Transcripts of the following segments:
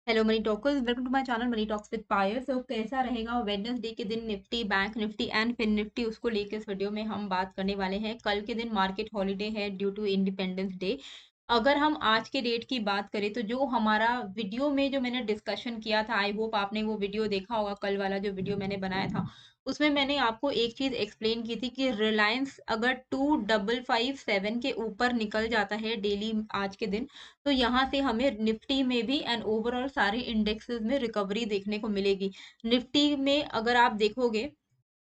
Hello money talkers, welcome to my channel money talks with Payal. So कैसा रहेगा Wednesday के दिन Nifty, bank Nifty and Fin Nifty, उसको लेकर इस वीडियो में हम बात करने वाले हैं। कल के दिन मार्केट हॉलीडे है ड्यू टू इंडिपेंडेंस डे। अगर हम आज के डेट की बात करें तो जो हमारा वीडियो में जो मैंने डिस्कशन किया था, आई होप आपने वो वीडियो देखा होगा। कल वाला जो वीडियो मैंने बनाया था उसमें मैंने आपको एक चीज एक्सप्लेन की थी कि रिलायंस अगर 2557 के ऊपर निकल जाता है डेली आज के दिन, तो यहाँ से हमें निफ्टी में भी एंड ओवरऑल सारे इंडेक्सेस में रिकवरी देखने को मिलेगी। निफ्टी में अगर आप देखोगे,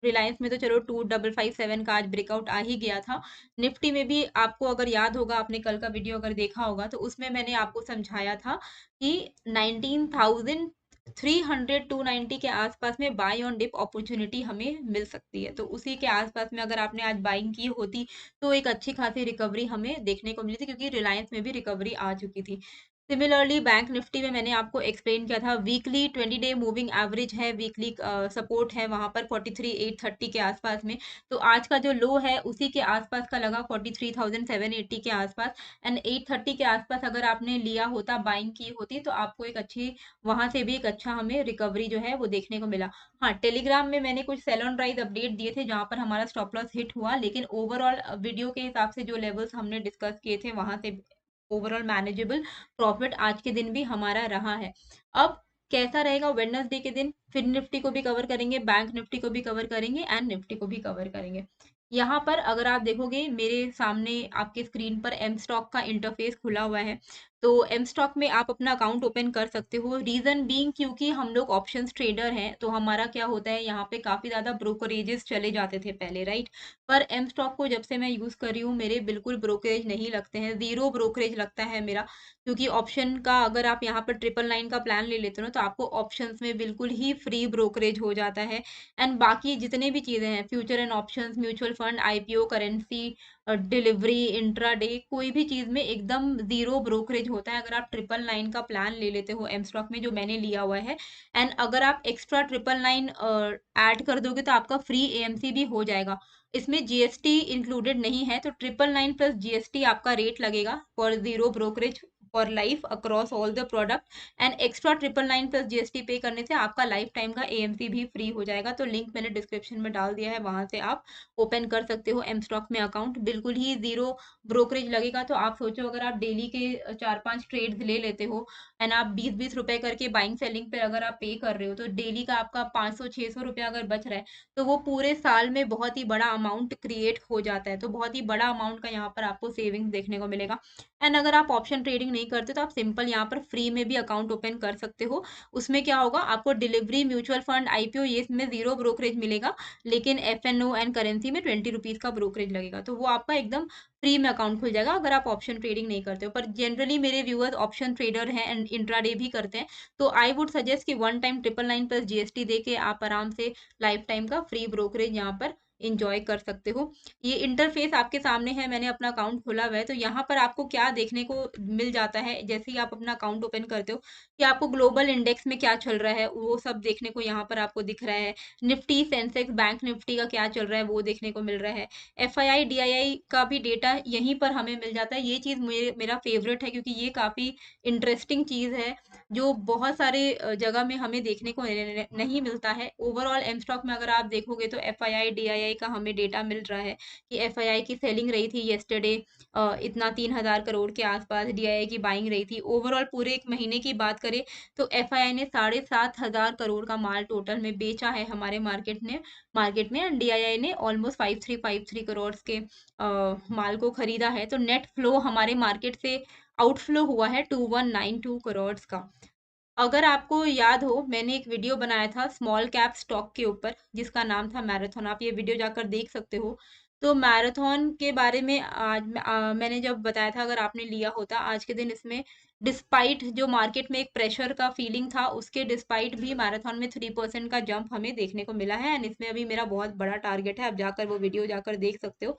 रिलायंस में तो चलो 2557 का आज ब्रेकआउट आ ही गया था। निफ्टी में भी आपको अगर याद होगा, आपने कल का वीडियो अगर देखा होगा, तो उसमें मैंने आपको समझाया था कि 19,300 290 के आसपास में बाय ऑन डिप अपॉर्चुनिटी हमें मिल सकती है। तो उसी के आसपास में अगर आपने आज बाइंग की होती तो एक अच्छी खासी रिकवरी हमें देखने को मिली थी, क्योंकि रिलायंस में भी रिकवरी आ चुकी थी। सिमिलरली बैंक निफ्टी में मैंने आपको एक्सप्लेन किया था, वीकली 20 डे मूविंग एवरेज है, वीकली सपोर्ट है वहां पर 43,830 के आसपास में। तो आज का जो लो है उसी के आसपास का लगा, 43,780 के आसपास। एंड 830 के आसपास अगर आपने लिया होता, बाइंग की होती, तो आपको एक अच्छी, वहां से भी एक अच्छा हमें रिकवरी जो है वो देखने को मिला। हाँ, टेलीग्राम में मैंने कुछ सेल ऑन राइज अपडेट दिए थे जहां पर हमारा स्टॉप लॉस हिट हुआ, लेकिन ओवरऑल वीडियो के हिसाब से जो लेवल्स हमने डिस्कस किए थे वहां से ओवरऑल मैनेजेबल प्रॉफिट आज के दिन भी हमारा रहा है। अब कैसा रहेगा वेडनेसडे के दिन, फिर निफ्टी को भी कवर करेंगे, बैंक निफ्टी को भी कवर करेंगे एंड निफ्टी को भी कवर करेंगे। यहाँ पर अगर आप देखोगे मेरे सामने आपके स्क्रीन पर एम स्टॉक का इंटरफेस खुला हुआ है। तो एम स्टॉक में आप अपना अकाउंट ओपन कर सकते हो। रीजन बीइंग क्योंकि हम लोग ऑप्शंस ट्रेडर हैं, तो हमारा क्या होता है, यहाँ पे काफी ज्यादा ब्रोकरेजेस चले जाते थे पहले, राइट। पर एम स्टॉक को जब से मैं यूज कर रही हूँ, मेरे बिल्कुल ब्रोकरेज नहीं लगते हैं, जीरो ब्रोकरेज लगता है मेरा। क्योंकि ऑप्शन का अगर आप यहाँ पर 999 का प्लान ले लेते हो ना, तो आपको ऑप्शंस में बिल्कुल ही फ्री ब्रोकरेज हो जाता है। एंड बाकी जितने भी चीजें हैं, future and options, mutual fund, IPO, currency, delivery, intraday, कोई भी चीज में एकदम जीरो ब्रोकरेज होता है अगर आप 999 का प्लान ले लेते हो एम स्टॉक में, जो मैंने लिया हुआ है। एंड अगर आप एक्स्ट्रा 999 ऐड कर दोगे तो आपका फ्री एएमसी भी हो जाएगा। इसमें जीएसटी इंक्लूडेड नहीं है, तो 999 प्लस जीएसटी आपका रेट लगेगा for zero brokerage for life across all the product. And extra 999 plus GST पे करने से आपका लाइफ टाइम का एएमसी भी फ्री हो जाएगा। तो लिंक मैंने डिस्क्रिप्शन में डाल दिया है, वहां से आप ओपन कर सकते हो एम स्टॉक में अकाउंट, बिल्कुल ही जीरो ब्रोकरेज लगेगा। तो आप सोचो, अगर आप डेली के 4-5 ट्रेड्स ले लेते हो एंड आप 20-20 रुपए करके बाइंग सेलिंग पे अगर आप पे कर रहे हो, तो डेली का आपका 500-600 रुपया अगर बच रहा है, तो वो पूरे साल में बहुत ही बड़ा अमाउंट क्रिएट हो जाता है। तो बहुत ही बड़ा अमाउंट का यहाँ पर आपको सेविंग्स देखने को मिलेगा। एंड अगर आप ऑप्शन ट्रेडिंग नहीं करते, तो आप सिंपल यहाँ पर फ्री में भी अकाउंट ओपन कर सकते हो। उसमें क्या होगा, आपको डिलीवरी, म्यूचुअल फंड, आईपीओ, ये इसमें जीरो ब्रोकरेज मिलेगा, लेकिन एफएनओ एंड करेंसी में 20 रुपीज का ब्रोकरेज लगेगा। तो वो आपका एकदम फ्री में अकाउंट खुल जाएगा अगर आप ऑप्शन ट्रेडिंग नहीं करते हो। पर जनरली मेरे व्यूअर्स ऑप्शन ट्रेडर हैं एंड इंट्राडे भी करते हैं, तो आई वुड सजेस्ट कि वन टाइम 999 प्लस जीएसटी दे के आप आराम से लाइफ टाइम का फ्री ब्रोकरेज यहाँ पर इंजॉय कर सकते हो। ये इंटरफेस आपके सामने है, मैंने अपना अकाउंट खोला हुआ है। तो यहाँ पर आपको क्या देखने को मिल जाता है, जैसे ही आप अपना अकाउंट ओपन करते हो, कि आपको ग्लोबल इंडेक्स में क्या चल रहा है वो सब देखने को यहाँ पर आपको दिख रहा है। निफ्टी, सेंसेक्स, बैंक निफ्टी का क्या चल रहा है वो देखने को मिल रहा है। एफआईआई, डीआईआई का भी डेटा यहीं पर हमें मिल जाता है। ये चीज मेरा फेवरेट है, क्योंकि ये काफी इंटरेस्टिंग चीज है जो बहुत सारे जगह में हमें देखने को नहीं मिलता है। ओवरऑल एम स्टॉक में अगर आप देखोगे तो एफआईआई, डीआईआई का हमें डेटा मिल रहा है कि एफआईआई की सेलिंग रही थी येस्टरडे इतना 3,000 करोड़ के आसपास, डीआईआई की बाइंग रही थी। ओवरऑल पूरे एक महीने की बात करें तो एफआईआई ने 7,500 करोड़ का माल टोटल में बेचा है हमारे मार्केट में एंड डीआईआई ने ऑलमोस्ट 5353 करोड़ के माल को खरीदा है। तो नेट फ्लो हमारे मार्केट से आउटफ्लो हुआ है 2192 करोड़ का। अगर आपको याद हो, मैंने एक वीडियो बनाया था स्मॉल कैप स्टॉक के ऊपर जिसका नाम था मैराथन, आप ये वीडियो जाकर देख सकते हो। तो मैराथन के बारे में आज मैंने जब बताया था, अगर आपने लिया होता आज के दिन, इसमें डिस्पाइट जो मार्केट में एक प्रेशर का फीलिंग था, उसके डिस्पाइट भी मैराथन में 3% का जंप हमें देखने को मिला है। एंड इसमें अभी मेरा बहुत बड़ा टारगेट है, आप जाकर वो वीडियो जाकर देख सकते हो।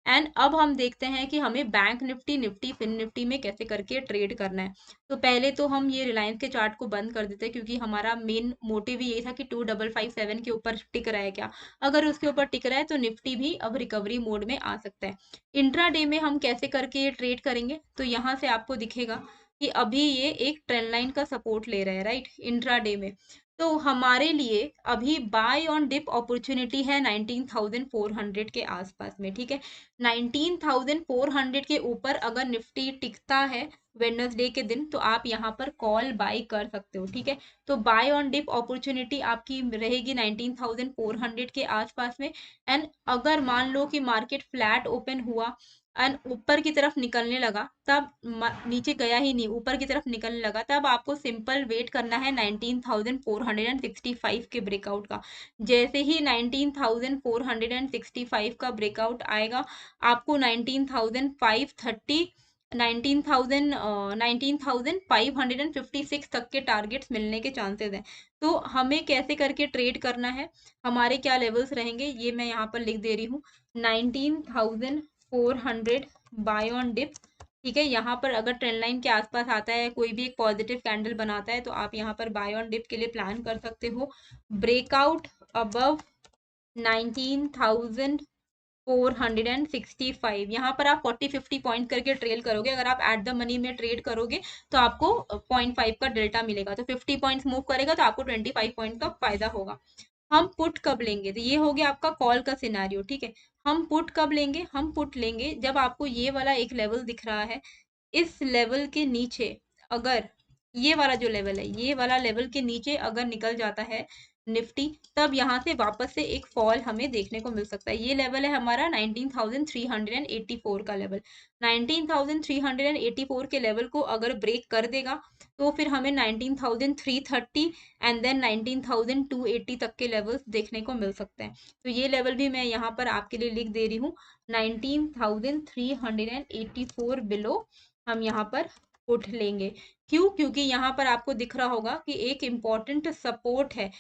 एंड अब हम देखते हैं कि हमें बैंक निफ्टी, निफ्टी, फिन निफ्टी में कैसे करके ट्रेड करना है। तो पहले तो हम ये रिलायंस के चार्ट को बंद कर देते हैं, क्योंकि हमारा मेन मोटिव ही यही था कि 2557 के ऊपर टिक रहा है क्या। अगर उसके ऊपर टिक रहा है तो निफ्टी भी अब रिकवरी मोड में आ सकता है। इंट्रा डे में हम कैसे करके ये ट्रेड करेंगे, तो यहाँ से आपको दिखेगा कि अभी ये एक ट्रेंड लाइन का सपोर्ट ले रहा है, राइट, इंट्राडे में। तो हमारे लिए अभी बाय ऑन डिप अपॉर्चुनिटी है 19,400 के आसपास में, ठीक है। 19,400 के ऊपर अगर निफ्टी टिकता है वेडनेसडे के दिन, तो आप यहाँ पर कॉल बाय कर सकते हो, ठीक है। तो बाय ऑन डिप अपॉर्चुनिटी आपकी रहेगी 19,400 के आसपास में। एंड अगर मान लो कि मार्केट फ्लैट ओपन हुआ एंड ऊपर की तरफ निकलने लगा, तब नीचे गया ही नहीं, ऊपर की तरफ निकलने लगा, तब आपको सिंपल वेट करना है 19,465 के ब्रेकआउट का। जैसे ही 19,465 का ब्रेकआउट आएगा, आपको 19,530 19,556 तक के टारगेट्स मिलने के चांसेस हैं। तो हमें कैसे करके ट्रेड करना है, हमारे क्या लेवल्स रहेंगे, ये मैं यहाँ पर लिख दे रही हूँ। 19,400 बाय ऑन डिप, ठीक है। यहाँ पर अगर ट्रेंड लाइन के आसपास आता है, कोई भी एक पॉजिटिव कैंडल बनाता है, तो आप यहाँ पर बाय ऑन डिप के लिए प्लान कर सकते हो। ब्रेकआउट अबव 19,465, यहाँ पर आप 40-50 पॉइंट करके ट्रेल करोगे। अगर आप एट द मनी में ट्रेड करोगे तो आपको 0.5 का डेल्टा मिलेगा, तो 50 पॉइंट्स मूव करेगा तो आपको 25 पॉइंट का फायदा होगा। हम पुट कब लेंगे, तो ये हो गया आपका कॉल का सिनेरियो, ठीक है। हम पुट कब लेंगे, हम पुट लेंगे जब आपको ये वाला एक लेवल दिख रहा है, इस लेवल के नीचे अगर ये वाला जो लेवल है, ये वाला लेवल के नीचे अगर निकल जाता है निफ्टी, तब यहाँ से वापस से एक फॉल हमें देखने को मिल सकता है। ये लेवल है हमारा 19,384 का लेवल। 19,384 के लेवल को अगर ब्रेक कर देगा, तो फिर हमें 19,330 एंड देन 19,280 तक के लेवल्स देखने को मिल सकते हैं। तो ये लेवल भी मैं यहाँ पर आपके लिए लिख दे रही हूँ, 19,384 बिलो हम यहाँ पर उठ लेंगे। क्यों? क्योंकि यहाँ पर आपको दिख रहा होगा कि एक इम्पॉर्टेंट सपोर्ट है।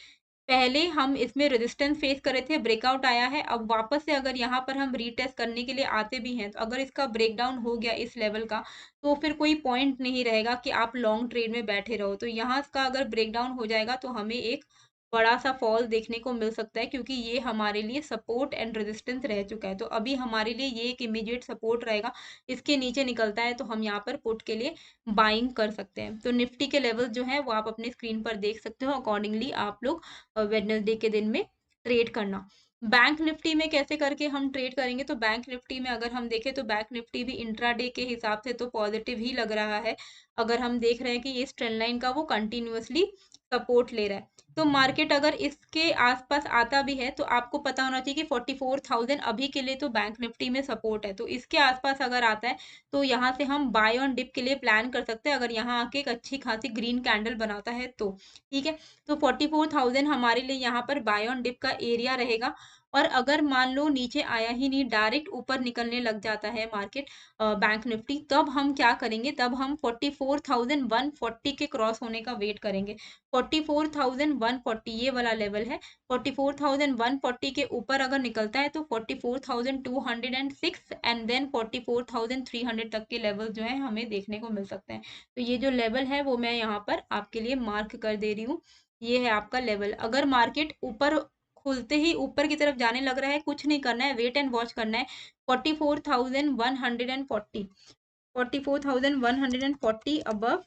पहले हम इसमें रेजिस्टेंस फेस कर रहे थे, ब्रेकआउट आया है, अब वापस से अगर यहाँ पर हम रीटेस्ट करने के लिए आते भी हैं, तो अगर इसका ब्रेकडाउन हो गया इस लेवल का, तो फिर कोई पॉइंट नहीं रहेगा कि आप लॉन्ग ट्रेड में बैठे रहो। तो यहाँ का अगर ब्रेकडाउन हो जाएगा तो हमें एक बड़ा सा फॉल देखने को मिल सकता है, क्योंकि ये हमारे लिए सपोर्ट एंड रेजिस्टेंस रह चुका है। तो अभी हमारे लिए ये एक इमीडिएट सपोर्ट रहेगा। इसके नीचे निकलता है तो हम यहाँ पर पुट के लिए बाइंग कर सकते हैं। तो निफ्टी के लेवल जो है वो आप अपने स्क्रीन पर देख सकते हो, अकॉर्डिंगली आप लोग वेडनेसडे के दिन में ट्रेड करना। बैंक निफ्टी में कैसे करके हम ट्रेड करेंगे, तो बैंक निफ्टी में अगर हम देखें तो बैंक निफ्टी भी इंट्राडे के हिसाब से तो पॉजिटिव ही लग रहा है। अगर हम देख रहे हैं कि इस ट्रेंड लाइन का वो कंटिन्यूअसली सपोर्ट ले रहा है, तो मार्केट अगर इसके आसपास आता भी है, तो आपको पता होना चाहिए कि 44,000 अभी के लिए तो बैंक निफ्टी में सपोर्ट है। तो इसके आसपास अगर आता है, तो यहाँ से हम बाय ऑन डिप के लिए प्लान कर सकते हैं, अगर यहाँ आके एक अच्छी खासी ग्रीन कैंडल बनाता है तो, ठीक है। तो 44,000 हमारे लिए यहाँ पर बाय ऑन डिप का एरिया रहेगा। और अगर मान लो नीचे आया ही नहीं, डायरेक्ट ऊपर निकलने लग जाता है मार्केट, बैंक निफ्टी, तब हम क्या करेंगे, तब हम 44,140 के क्रॉस होने का वेट करेंगे। 44,140 ये वाला लेवल है। 44,140 के ऊपर अगर निकलता है तो 44,206 एंड देन 44,300 तक के लेवल जो है हमें देखने को मिल सकते हैं। तो ये जो लेवल है वो मैं यहाँ पर आपके लिए मार्क कर दे रही हूँ। ये है आपका लेवल। अगर मार्केट ऊपर खुलते ही ऊपर की तरफ जाने लग रहा है, कुछ नहीं करना है, वेट एंड वॉच करना है। 44,140 44,140 अबव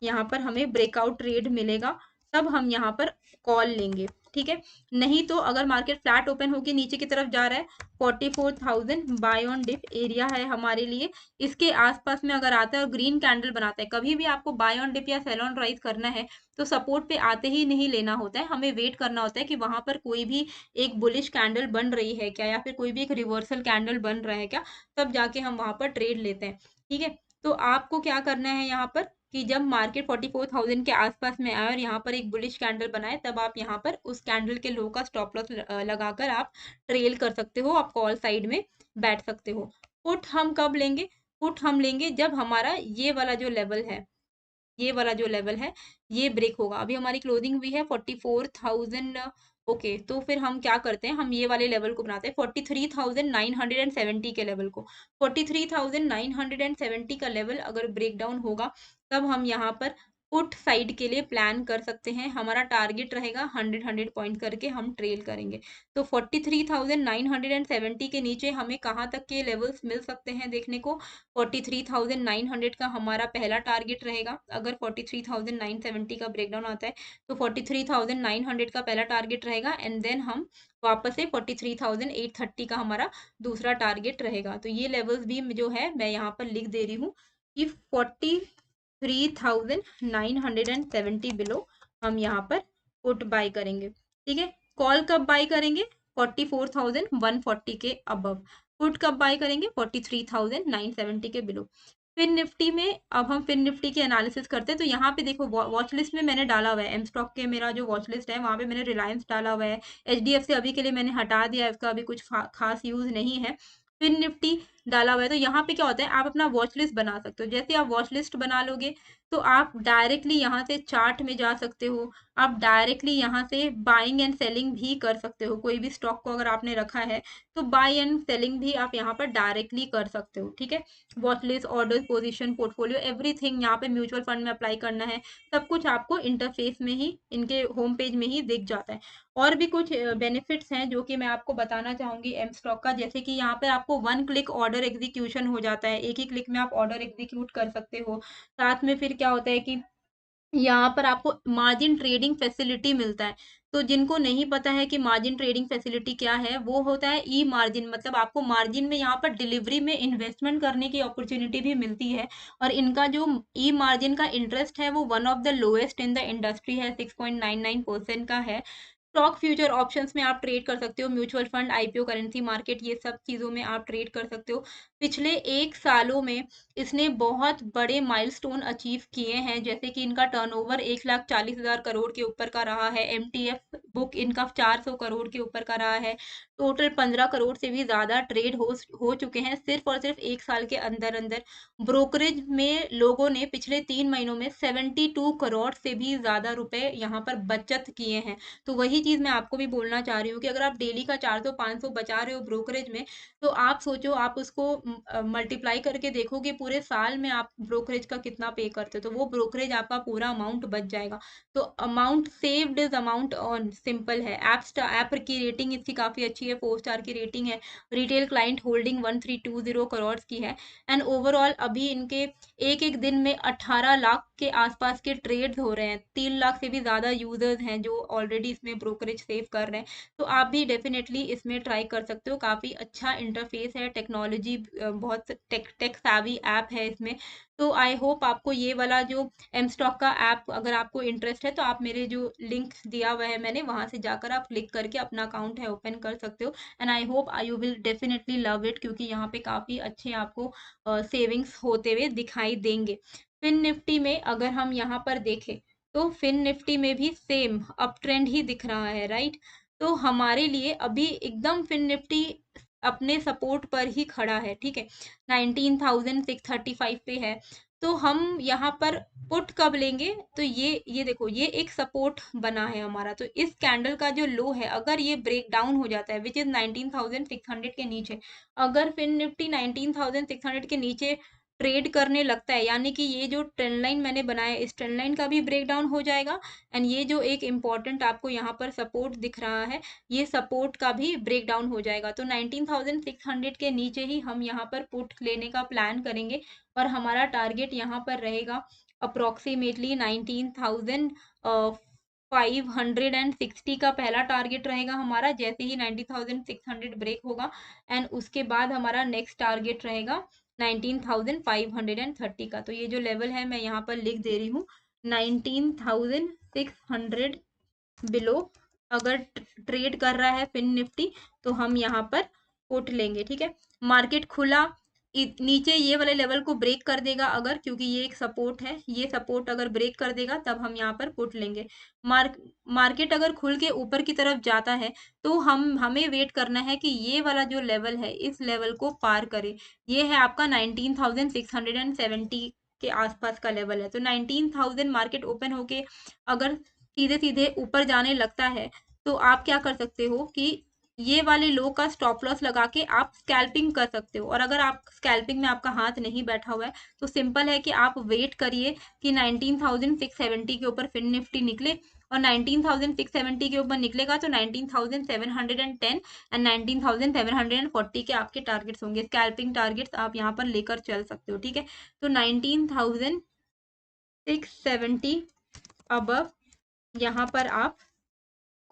यहाँ पर हमें ब्रेकआउट ट्रेड मिलेगा, तब हम यहाँ पर कॉल लेंगे, ठीक है। नहीं तो अगर मार्केट फ्लैट ओपन होकर नीचे की तरफ जा रहा है, 44,000 बाय ऑन डिप एरिया है हमारे लिए। इसके आसपास में अगर आता है और ग्रीन कैंडल बनाता है, कभी भी आपको बाय ऑन डिप या सेल ऑन राइज करना है तो सपोर्ट पे आते ही नहीं लेना होता है, हमें वेट करना होता है कि वहां पर कोई भी एक बुलिश कैंडल बन रही है क्या, या फिर कोई भी एक रिवर्सल कैंडल बन रहा है क्या, तब जाके हम वहां पर ट्रेड लेते हैं, ठीक है। तो आपको क्या करना है यहाँ पर कि जब मार्केट 44,000 के आसपास में आए और यहाँ पर एक बुलिश कैंडल बनाए, तब आप यहाँ पर उस कैंडल के लो का स्टॉप लॉस लगाकर आप ट्रेल कर सकते हो, आप कॉल साइड में बैठ सकते हो। पुट हम कब लेंगे, पुट हम लेंगे जब हमारा ये वाला जो लेवल है, ये वाला जो लेवल है ये ब्रेक होगा। अभी हमारी क्लोजिंग हुई है 44,000, ओके। तो फिर हम क्या करते हैं, हम ये वाले लेवल को बनाते हैं 43,970 के लेवल को। 43,970 का लेवल अगर ब्रेक डाउन होगा, तब हम यहाँ पर पुट साइड के लिए प्लान कर सकते हैं। हमारा टारगेट रहेगा 100 पॉइंट करके हम ट्रेल करेंगे। तो 43,970 के नीचे हमें कहाँ तक के लेवल्स मिल सकते हैं देखने को, 43,900 का हमारा पहला टारगेट रहेगा। अगर 43,970 का ब्रेकडाउन आता है तो 43,900 का पहला टारगेट रहेगा, एंड देन हम वापस से 43,830 का हमारा दूसरा टारगेट रहेगा। तो ये लेवल्स भी जो है मैं यहाँ पर लिख दे रही हूँ कि 43,970 बिलो हम यहाँ पर पुट बाय करेंगे। ठीक है, कॉल कब बाय करेंगे, 44,140 के अबव। पुट कब बाय करेंगे, 43,970 के बिलो। फिन निफ्टी में अब हम फिन निफ्टी की एनालिसिस करते हैं। तो यहाँ पे देखो वॉच लिस्ट में मैंने डाला हुआ है एम स्टॉक के, मेरा जो वॉच लिस्ट है वहाँ पे मैंने रिलायंस डाला हुआ है। HDFC अभी के लिए मैंने हटा दिया है, उसका अभी कुछ खास यूज नहीं है। फिन निफ्टी डाला हुआ है। तो यहाँ पे क्या होता है, आप अपना वॉच लिस्ट बना सकते हो। जैसे आप वॉच लिस्ट बना लोगे तो आप डायरेक्टली यहाँ से चार्ट में जा सकते हो, आप डायरेक्टली यहाँ से बाइंग एंड सेलिंग भी कर सकते हो। कोई भी स्टॉक को अगर आपने रखा है तो बाय एंड सेलिंग भी आप यहाँ पर डायरेक्टली कर सकते हो। ठीक है, watch list, order, position, portfolio, everything यहाँ पे म्यूचुअल फंड में अप्लाई करना है, सब कुछ आपको इंटरफेस में ही, इनके होम पेज में ही दिख जाता है। और भी कुछ बेनिफिट्स हैं जो कि मैं आपको बताना चाहूंगी एम स्टॉक का, जैसे कि यहाँ पर आपको 1 क्लिक ऑर्डर एग्जीक्यूशन हो जाता है, एक ही क्लिक में आप ऑर्डर एग्जीक्यूट कर सकते हो। साथ में फिर क्या होता है कि यहाँ पर आपको मार्जिन ट्रेडिंग फैसिलिटी मिलता है। तो जिनको नहीं पता है कि मार्जिन ट्रेडिंग फैसिलिटी क्या है, वो होता है ई मार्जिन, मतलब आपको मार्जिन में यहाँ पर डिलीवरी में इन्वेस्टमेंट करने की अपॉर्चुनिटी भी मिलती है। और इनका जो ई मार्जिन का इंटरेस्ट है वो one of the lowest in the industry है, 6.99% का है। स्टॉक फ्यूचर ऑप्शंस में आप ट्रेड कर सकते हो, mutual fund, IPO, currency market, ये सब चीज़ों में आप ट्रेड कर सकते हो। पिछले 1 सालों में इसने बहुत बड़े माइलस्टोन अचीव किए हैं, जैसे कि इनका टर्नओवर 1,40,000 करोड़ के ऊपर का रहा है, MTF बुक इनका 400 करोड़ के ऊपर का रहा है, टोटल 15 करोड़ से भी ज़्यादा ट्रेड हो चुके हैं सिर्फ और सिर्फ 1 साल के अंदर अंदर। ब्रोकरेज में लोगों ने पिछले 3 महीनों में 72 करोड़ से भी ज़्यादा रुपए यहाँ पर बचत किए हैं। तो वही चीज़ मैं आपको भी बोलना चाह रही हूँ कि अगर आप डेली का 400-500 बचा रहे हो ब्रोकरेज में, तो आप सोचो, आप उसको मल्टीप्लाई करके देखो कि पूरे साल में आप ब्रोकरेज का कितना पे करते हो, तो वो ब्रोकरेज आपका पूरा अमाउंट बच जाएगा। तो amount saved is amount earn, simple है। ऐप की रेटिंग इसकी काफ़ी अच्छी है, 4 स्टार की रेटिंग है। रिटेल क्लाइंट होल्डिंग 1320 करोड़ की है। एंड ओवरऑल अभी इनके एक एक दिन में 18 लाख के आसपास के ट्रेड्स हो रहे हैं, 3 लाख से भी ज़्यादा यूजर्स हैं जो ऑलरेडी इसमें ब्रोकरेज सेव कर रहे हैं। तो आप भी डेफिनेटली इसमें ट्राई कर सकते हो, काफ़ी अच्छा इंटरफेस है, टेक्नोलॉजी बहुत टेक सैवी ऐप है इसमें। तो आई होप आपको ये वाला जो एम स्टॉक का ऐप, अगर आपको इंटरेस्ट है तो आप मेरे जो लिंक दिया हुआ है मैंने, वहाँ से जाकर आप क्लिक करके अपना अकाउंट है ओपन कर सकते हो। And I hope you will definitely love it, क्योंकि यहाँ पे काफ़ी अच्छे आपको सेविंग्स होते हुए दिखाई देंगे। फिन निफ्टी में अगर हम यहाँ पर देखें तो फिन निफ्टी में भी सेम अप ट्रेंड ही दिख रहा है, राइट। तो हमारे लिए अभी एकदम फिन निफ्टी अपने सपोर्ट पर ही खड़ा है, ठीक है, 19,635 पे है। तो हम यहाँ पर पुट कब लेंगे, तो ये देखो, ये एक सपोर्ट बना है हमारा। तो इस कैंडल का जो लो है, अगर ये ब्रेक डाउन हो जाता है विच इज 19,600 के नीचे, अगर फिन निफ्टी 19,600 के नीचे ट्रेड करने लगता है, यानी कि ये जो ट्रेंड लाइन मैंने बनाया इस ट्रेंड लाइन का भी ब्रेक डाउन हो जाएगा, एंड ये जो एक इम्पॉर्टेंट आपको यहाँ पर सपोर्ट दिख रहा है, ये सपोर्ट का भी ब्रेक डाउन हो जाएगा। तो 19,600 के नीचे ही हम यहाँ पर पुट लेने का प्लान करेंगे, और हमारा टारगेट यहाँ पर रहेगा अप्रोक्सीमेटली 19,560 का पहला टारगेट रहेगा हमारा, जैसे ही 19,600 ब्रेक होगा। एंड उसके बाद हमारा नेक्स्ट टारगेट रहेगा 19,530 का। तो ये जो लेवल है मैं यहाँ पर लिख दे रही हूँ, 19,600 बिलो अगर ट्रेड कर रहा है फिन निफ्टी, तो हम यहाँ पर पुट लेंगे। ठीक है, मार्केट खुला नीचे ये वाले लेवल को ब्रेक कर देगा अगर, क्योंकि ये एक सपोर्ट है, ये सपोर्ट अगर ब्रेक कर देगा तब हम यहाँ पर पुट लेंगे। मार्केट अगर खुल के ऊपर की तरफ जाता है तो हमें वेट करना है कि ये वाला जो लेवल है इस लेवल को पार करे। ये है आपका 19,670 के आसपास का लेवल है। तो 19,000 मार्केट ओपन होके अगर सीधे सीधे ऊपर जाने लगता है, तो आप क्या कर सकते हो कि ये वाले लो का स्टॉप लॉस लगा के आप स्कैल्पिंग कर सकते हो। और अगर आप स्कैल्पिंग में आपका हाथ नहीं बैठा हुआ है तो सिंपल है कि आप वेट करिए कि 19,670 के ऊपर फिन निफ्टी निकले, और 19,670 के ऊपर निकलेगा तो 19,710 एंड 19,740 के आपके टारगेट्स होंगे। स्कैल्पिंग टारगेट्स आप यहाँ पर लेकर चल सकते हो, ठीक है। तो 19,670 अबव यहाँ पर आप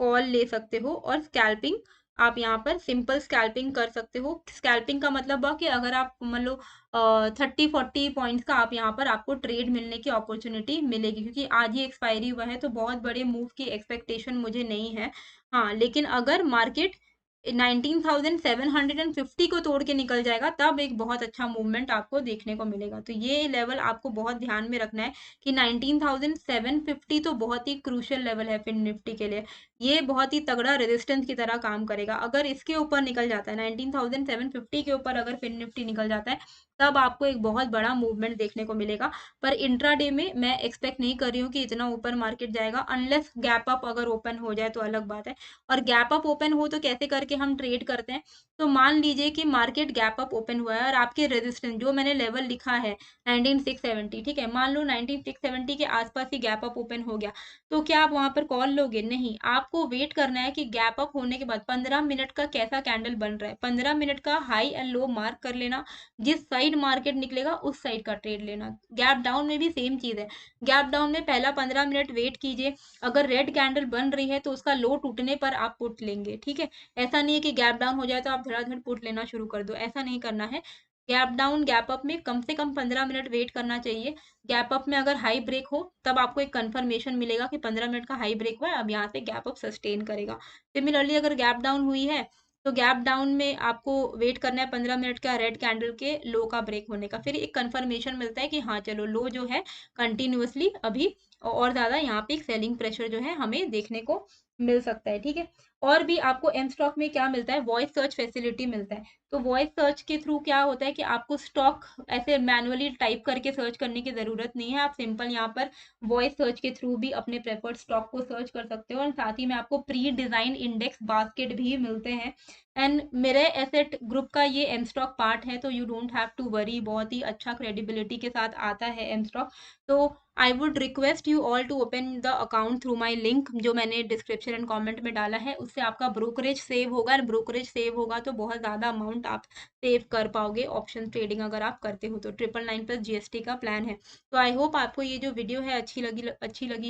कॉल ले सकते हो, और स्कैल्पिंग आप यहाँ पर सिंपल स्कैल्पिंग कर सकते हो। स्कैल्पिंग का मतलब है कि अगर आप मान लो 30-40 पॉइंट्स का आप यहाँ पर आपको ट्रेड मिलने की अपॉर्चुनिटी मिलेगी, क्योंकि आज ही एक्सपायरी हुआ है तो बहुत बड़े मूव की एक्सपेक्टेशन मुझे नहीं है। हाँ, लेकिन अगर मार्केट 19,750 को तोड़ के निकल जाएगा तब एक बहुत अच्छा मूवमेंट आपको देखने को मिलेगा। तो ये लेवल आपको बहुत ध्यान में रखना है कि 19,750 तो बहुत ही क्रूशियल लेवल है फिन निफ्टी के लिए। ये बहुत ही तगड़ा रेजिस्टेंस की तरह काम करेगा। अगर इसके ऊपर निकल जाता है 19,750 के ऊपर अगर फिन निफ्टी निकल जाता है तब आपको एक बहुत बड़ा मूवमेंट देखने को मिलेगा। पर इंट्राडे में मैं एक्सपेक्ट नहीं कर रही हूँ कि इतना ऊपर मार्केट जाएगा, अनलेस गैप अप अगर ओपन हो जाए तो अलग बात है। और गैप अप ओपन हो तो कैसे करके हम ट्रेड करते हैं, तो मान लीजिए कि मार्केट गैप अप ओपन हुआ है और आपके रेजिस्टेंस जो मैंने लेवल लिखा है 19,670, ठीक है, मान लो 19,670 के आसपास ही गैप अप ओपन हो गया, तो क्या आप वहां पर कॉल लोगे? नहीं, आपको वेट करना है कि गैप अप होने के बाद 15 मिनट का कैसा कैंडल बन रहा है, 15 मिनट का हाई एंड लो मार्क कर लेना, जिस साइड मार्केट निकलेगा उस साइड का ट्रेड लेना। गैप डाउन में भी सेम चीज है। गैप डाउन में पहला 15 मिनट वेट कीजिए, अगर रेड कैंडल बन रही है तो उसका लो टूटने पर आप पुट लेंगे, ठीक है। ऐसा नहीं है कि गैप डाउन हो जाए तो आप धड़ाधड़ पुट लेना शुरू कर दो, ऐसा नहीं करना है। गैप डाउन गैप अप में कम से कम 15 मिनट वेट करना चाहिए। गैप अप में अगर हाई ब्रेक हो तब आपको एक कंफर्मेशन मिलेगा कि 15 मिनट का हाई ब्रेक हुआ है, अब यहाँ से गैप अप सस्टेन करेगा। सिमिलरली अगर गैप डाउन हुई है तो गैप डाउन में आपको वेट करना है 15 मिनट का रेड कैंडल के लो का ब्रेक होने का, फिर एक कंफर्मेशन मिलता है कि हाँ चलो लो जो है कंटिन्यूअसली अभी और ज्यादा यहाँ पे एक सेलिंग प्रेशर जो है हमें देखने को मिल सकता है, ठीक है। और भी आपको एम स्टॉक में क्या मिलता है, वॉइस सर्च फैसिलिटी मिलता है। तो वॉइस सर्च के थ्रू क्या होता है कि आपको स्टॉक ऐसे मैनुअली टाइप करके सर्च करने की जरूरत नहीं है, आप सिंपल यहाँ पर वॉइस सर्च के थ्रू भी अपने प्रेफर्ड स्टॉक को सर्च कर सकते हो, और साथ ही में आपको प्री डिजाइन इंडेक्स बास्केट भी मिलते हैं। एंड मेरे एसेट ग्रुप का ये एम स्टॉक पार्ट है, तो you don't have to worry, बहुत ही अच्छा क्रेडिबिलिटी के साथ आता है एम स्टॉक। तो I would request you all to open the account through my link जो मैंने डिस्क्रिप्शन एंड कमेंट में डाला है, उससे आपका ब्रोकरेज सेव होगा, और ब्रोकरेज सेव होगा तो बहुत ज़्यादा अमाउंट आप सेव कर पाओगे ऑप्शन ट्रेडिंग अगर आप करते हो तो। 999 प्लस जीएसटी का प्लान है। तो आई होप आपको ये जो वीडियो है अच्छी लगी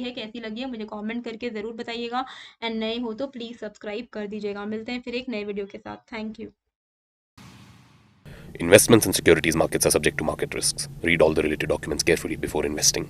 है, कैसी लगी है मुझे कॉमेंट करके ज़रूर बताइएगा। एंड नए हो तो प्लीज़ सब्सक्राइब कर दीजिएगा। मिलते हैं फिर एक नए वीडियो के साथ। Thank you. Investments in securities markets are subject to market risks. Read all the related documents carefully before investing.